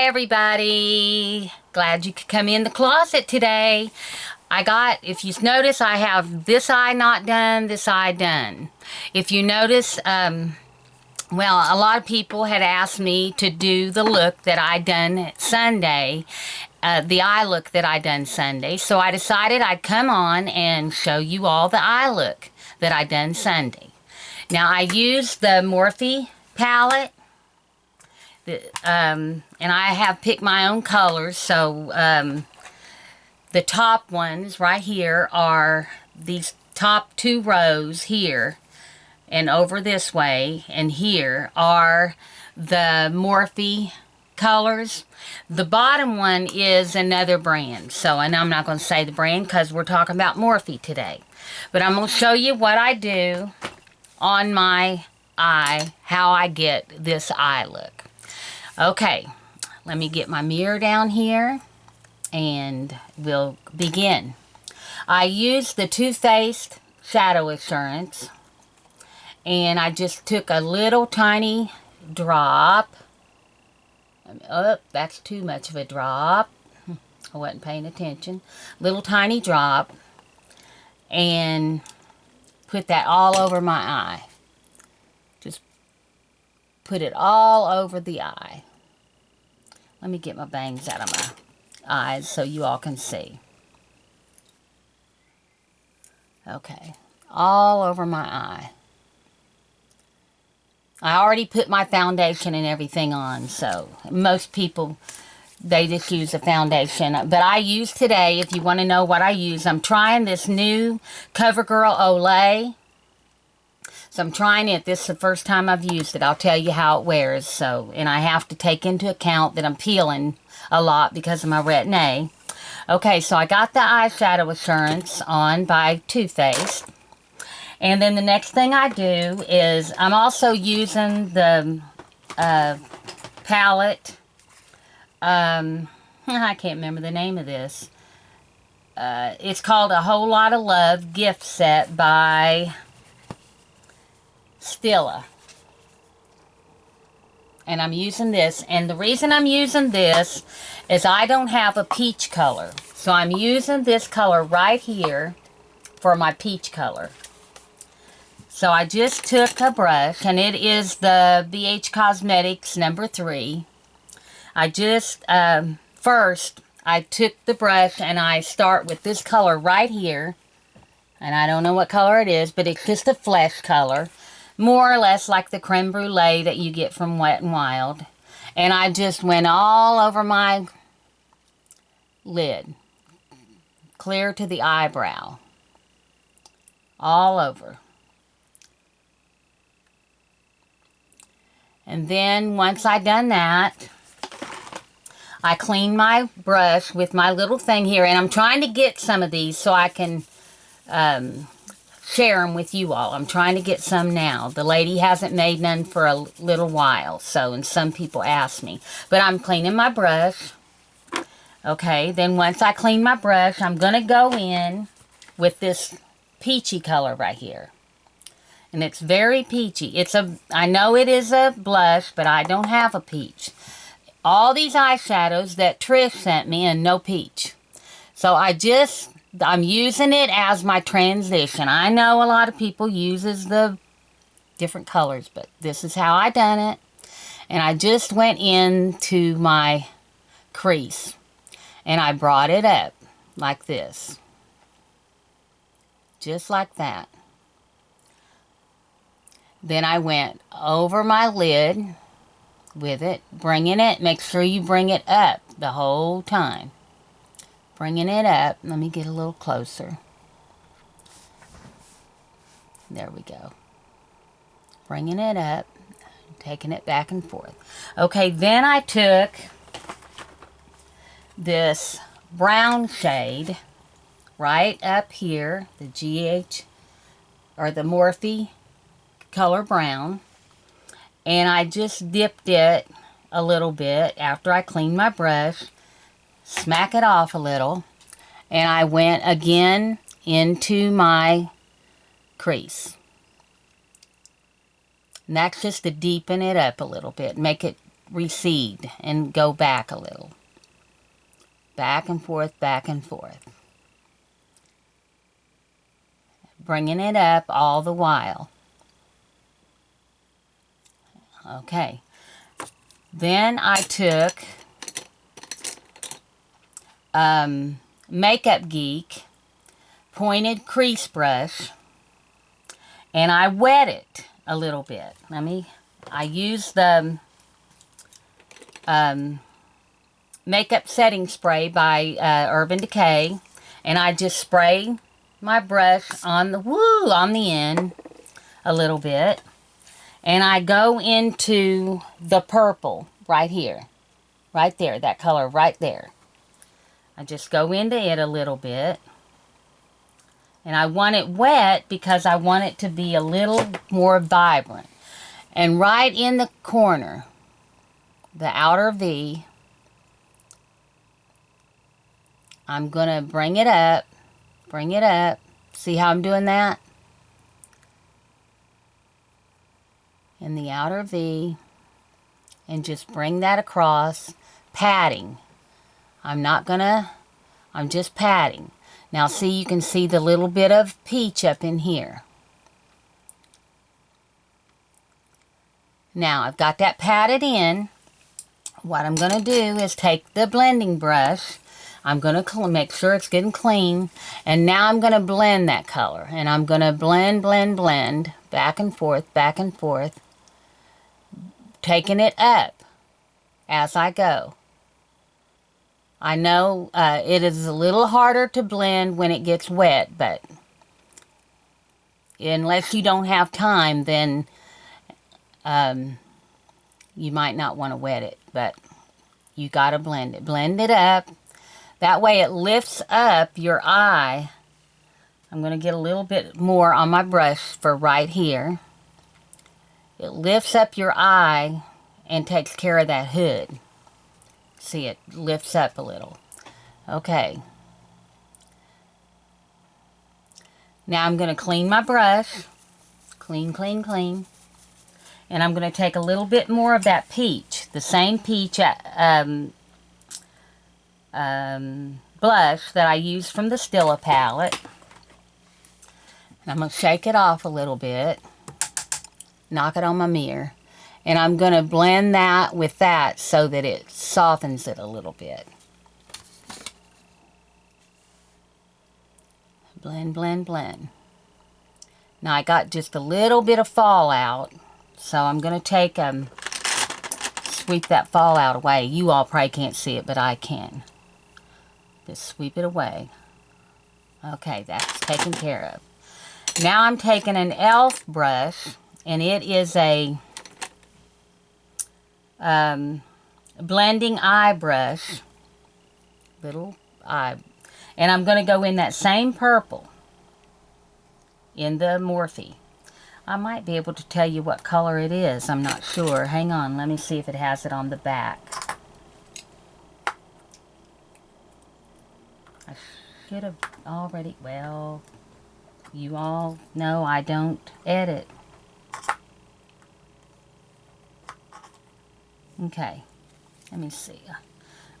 Hi everybody, glad you could come in the closet today. If you notice, I have this eye not done, this eye done. If you notice, well, a lot of people had asked me to do the look that I done Sunday, the eye look that I done Sunday. So I decided I'd come on and show you all the eye look that I done Sunday. Now I used the Morphe palette. And I have picked my own colors, so the top ones right here are these top two rows here, and over this way, and here are the Morphe colors. The bottom one is another brand, and I'm not going to say the brand because we're talking about Morphe today. But I'm going to show you what I do on my eye, how I get this eye look. Okay, let me get my mirror down here and we'll begin. I used the Too Faced Shadow Assurance, and I just took a little tiny drop. Oh, that's too much of a drop. I wasn't paying attention. Little tiny drop, and put that all over my eye. Just put it all over the eye. Let me get my bangs out of my eyes so you all can see. Okay, all over my eye. I already put my foundation and everything on, so most people, they just use a foundation. But I use today, if you want to know what I use, I'm trying this new CoverGirl Olay. So I'm trying it. This is the first time I've used it. I'll tell you how it wears. And I have to take into account that I'm peeling a lot because of my retin-A. Okay, so I got the eyeshadow assurance on by Too Faced. And then the next thing I do is I'm also using the palette. I can't remember the name of this. It's called A Whole Lot of Love Gift Set by Stila, and I'm using this, and the reason I'm using this is I don't have a peach color, so I'm using this color right here for my peach color. So I just took a brush, and it is the BH Cosmetics number 3. I just first I took the brush and I start with this color right here, and I don't know what color it is, but it's just a flesh color. More or less like the creme brulee that you get from Wet n Wild. And I just went all over my lid. Clear to the eyebrow. All over. And then once I done that, I cleaned my brush with my little thing here. And I'm trying to get some of these so I can share them with you all. I'm trying to get some now. The lady hasn't made none for a little while, and some people ask me. But I'm cleaning my brush. Okay, then once I clean my brush, I'm going to go in with this peachy color right here. And it's very peachy. I know it is a blush, but I don't have a peach. All these eyeshadows that Trish sent me, and no peach. So I'm using it as my transition. I know a lot of people uses the different colors, but this is how I done it. And I just went into my crease, and I brought it up like this. Just like that. Then I went over my lid with it, bringing it. Make sure you bring it up the whole time. Bringing it up. Let me get a little closer. There we go. Bringing it up. Taking it back and forth. Okay, then I took this brown shade right up here. The the Morphe color brown. And I just dipped it a little bit after I cleaned my brush. Smack it off a little, and I went again into my crease. And that's just to deepen it up a little bit, make it recede and go back a little. Back and forth, back and forth. Bringing it up all the while. Okay. Then I took Makeup Geek pointed crease brush, and I wet it a little bit. I used the makeup setting spray by Urban Decay, and I just spray my brush on the end a little bit, and I go into the purple right here, right there, that color right there. I just go into it a little bit, and I want it wet because I want it to be a little more vibrant. And right in the corner, the outer V, I'm going to bring it up. See how I'm doing that? In the outer V, and just bring that across, patting. I'm just patting. Now see, you can see the little bit of peach up in here. Now I've got that patted in. What I'm going to do is take the blending brush. I'm going to make sure it's getting clean. And now I'm going to blend that color. And I'm going to blend, back and forth. Taking it up as I go. I know it is a little harder to blend when it gets wet, but unless you don't have time, then you might not want to wet it, but you got to blend it. Blend it up. That way it lifts up your eye. I'm going to get a little bit more on my brush for right here. It lifts up your eye and takes care of that hood. See, it lifts up a little. Okay. Now I'm going to clean my brush. Clean. And I'm going to take a little bit more of that peach. The same peach blush that I used from the Stila palette. And I'm going to shake it off a little bit. Knock it on my mirror. And I'm going to blend that with that so that it softens it a little bit. Blend. Now I got just a little bit of fallout. So I'm going to take, sweep that fallout away. You all probably can't see it, but I can. Just sweep it away. Okay, that's taken care of. Now I'm taking an e.l.f. brush, and it is a blending eye brush. Little eye. And I'm going to go in that same purple in the Morphe. I might be able to tell you what color it is. I'm not sure. Hang on. Let me see if it has it on the back. I should have already... Well, you all know I don't edit. Okay. Let me see.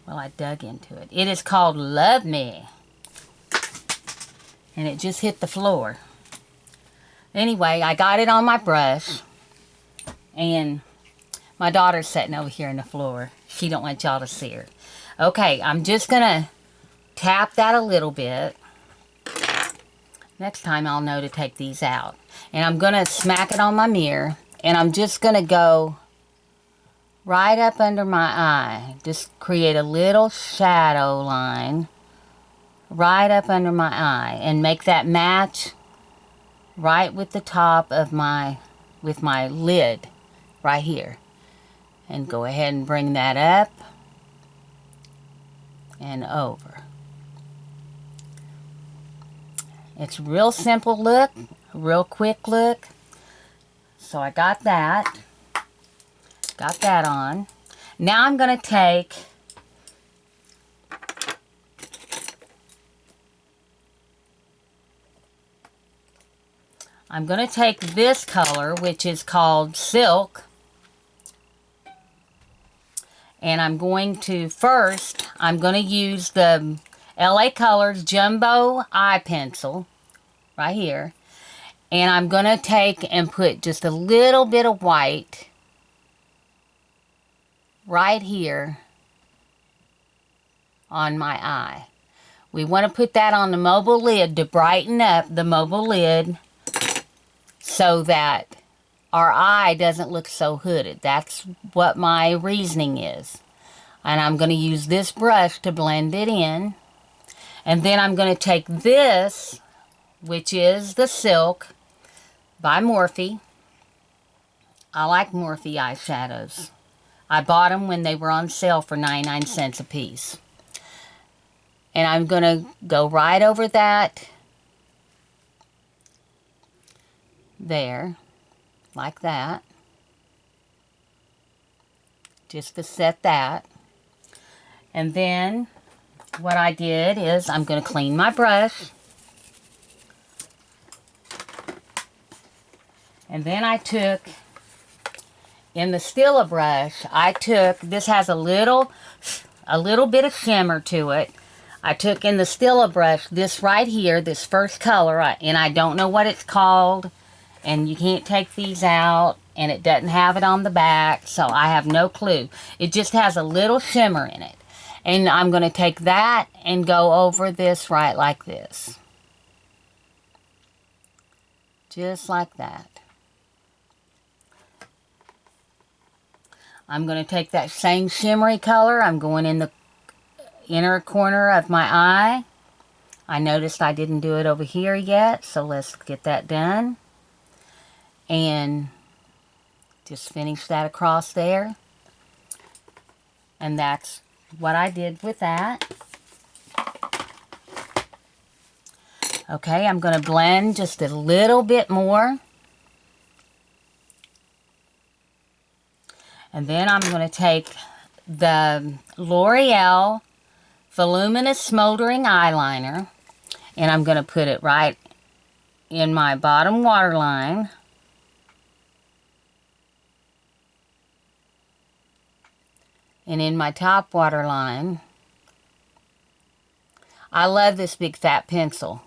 Well, I dug into it. It is called Love Me. And it just hit the floor. Anyway, I got it on my brush. And my daughter's sitting over here on the floor. She don't want y'all to see her. Okay, I'm just going to tap that a little bit. Next time I'll know to take these out. And I'm going to smack it on my mirror. And I'm just going to go right up under my eye. Just create a little shadow line right up under my eye. And make that match right with the top of my lid right here. And go ahead and bring that up and over. It's a real simple look, a real quick look. So I got that on. Now I'm going to take this color, which is called Silk. And I'm going to, first, I'm going to use the LA Colors Jumbo Eye Pencil right here. And I'm going to take and put just a little bit of white right here on my eye. We want to put that on the mobile lid to brighten up the mobile lid so that our eye doesn't look so hooded. That's what my reasoning is. And I'm going to use this brush to blend it in. And then I'm going to take this, which is the Silk by Morphe. I like Morphe eyeshadows. I bought them when they were on sale for 99 cents a piece. And I'm going to go right over that, there, like that, just to set that. And then what I did is I'm going to clean my brush. And then I took, in the Stila brush, this has a little bit of shimmer to it. I took in the Stila brush this right here, this first color, and I don't know what it's called, and you can't take these out, and it doesn't have it on the back, so I have no clue. It just has a little shimmer in it. And I'm going to take that and go over this right like this. Just like that. I'm going to take that same shimmery color. I'm going in the inner corner of my eye. I noticed I didn't do it over here yet, so let's get that done. And just finish that across there. And that's what I did with that. Okay, I'm going to blend just a little bit more. And then I'm going to take the L'Oreal Voluminous Smoldering Eyeliner, and I'm going to put it right in my bottom waterline. And in my top waterline. I love this big fat pencil,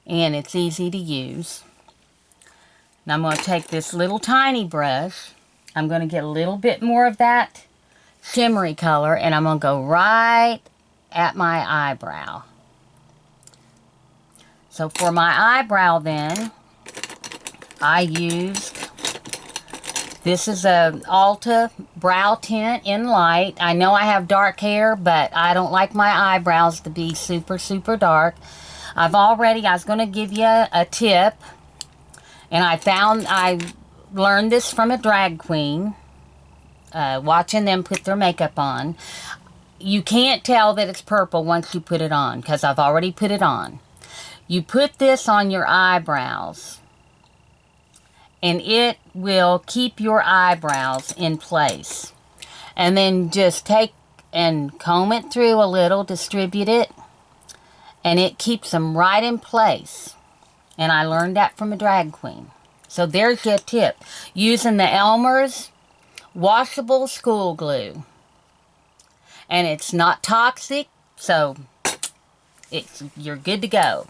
and it's easy to use. Now I'm going to take this little tiny brush. I'm going to get a little bit more of that shimmery color, and I'm going to go right at my eyebrow. So for my eyebrow then, I used, this is a Ulta brow tint in light. I know I have dark hair, but I don't like my eyebrows to be super, super dark. I was going to give you a tip, and I learned this from a drag queen. Watching them put their makeup on. You can't tell that it's purple once you put it on, because I've already put it on. You put this on your eyebrows, and it will keep your eyebrows in place. And then just take and comb it through a little, distribute it, and it keeps them right in place. And I learned that from a drag queen. So there's your tip. Using the Elmer's washable school glue. And it's not toxic, so you're good to go.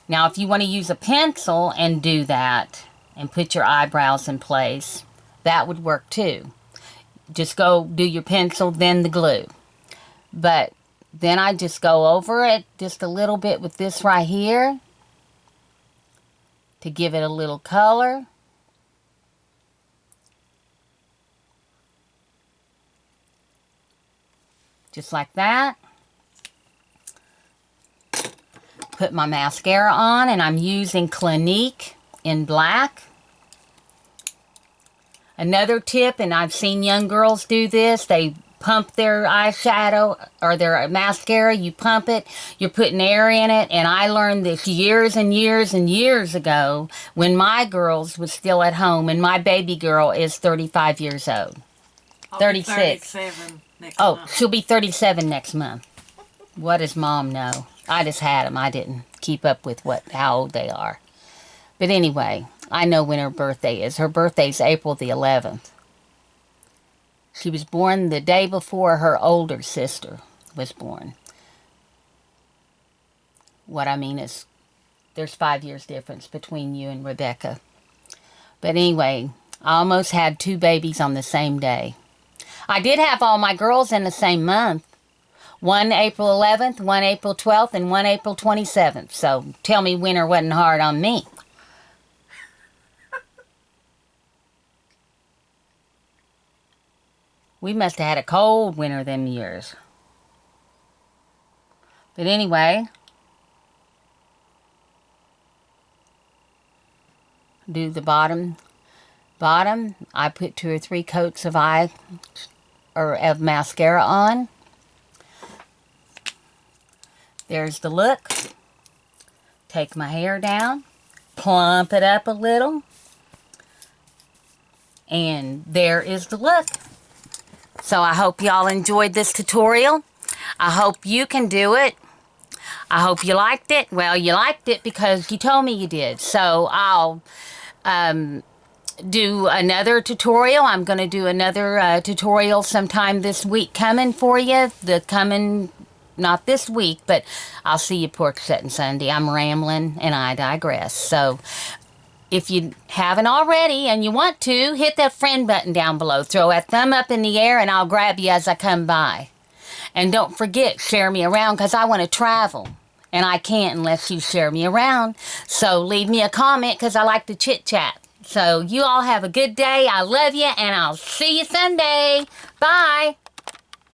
Now if you want to use a pencil and do that and put your eyebrows in place, that would work too. Just go do your pencil, then the glue. But then I just go over it just a little bit with this right here to give it a little color. Just like that. Put my mascara on, and I'm using Clinique in black. Another tip, and I've seen young girls do this, they pump their eyeshadow or their mascara, you pump it, you're putting air in it, and I learned this years and years and years ago when my girls was still at home, and my baby girl is 35 years old. I'll 36. 37 next Oh, month. she'll be 37 next month. What does Mom know? I just had them. I didn't keep up with how old they are. But anyway, I know when her birthday is. Her birthday's April the 11th. She was born the day before her older sister was born. What I mean is, there's 5 years difference between you and Rebecca. But anyway, I almost had 2 babies on the same day. I did have all my girls in the same month. One April 11th, one April 12th, and one April 27th. So tell me winter wasn't hard on me. We must have had a cold winter them years. But anyway, do the bottom. I put 2 or 3 coats of of mascara on. There's the look. Take my hair down, plump it up a little, and there is the look. So I hope y'all enjoyed this tutorial. I hope you can do it. I hope you liked it. Well, you liked it because you told me you did. So I'll do another tutorial. I'm going to do another tutorial sometime this week coming for you. Not this week, but I'll see you pork setting Sunday. I'm rambling and I digress. So if you haven't already and you want to, hit that friend button down below. Throw a thumb up in the air and I'll grab you as I come by. And don't forget, share me around because I want to travel. And I can't unless you share me around. So leave me a comment because I like to chit chat. So you all have a good day. I love you and I'll see you Sunday. Bye.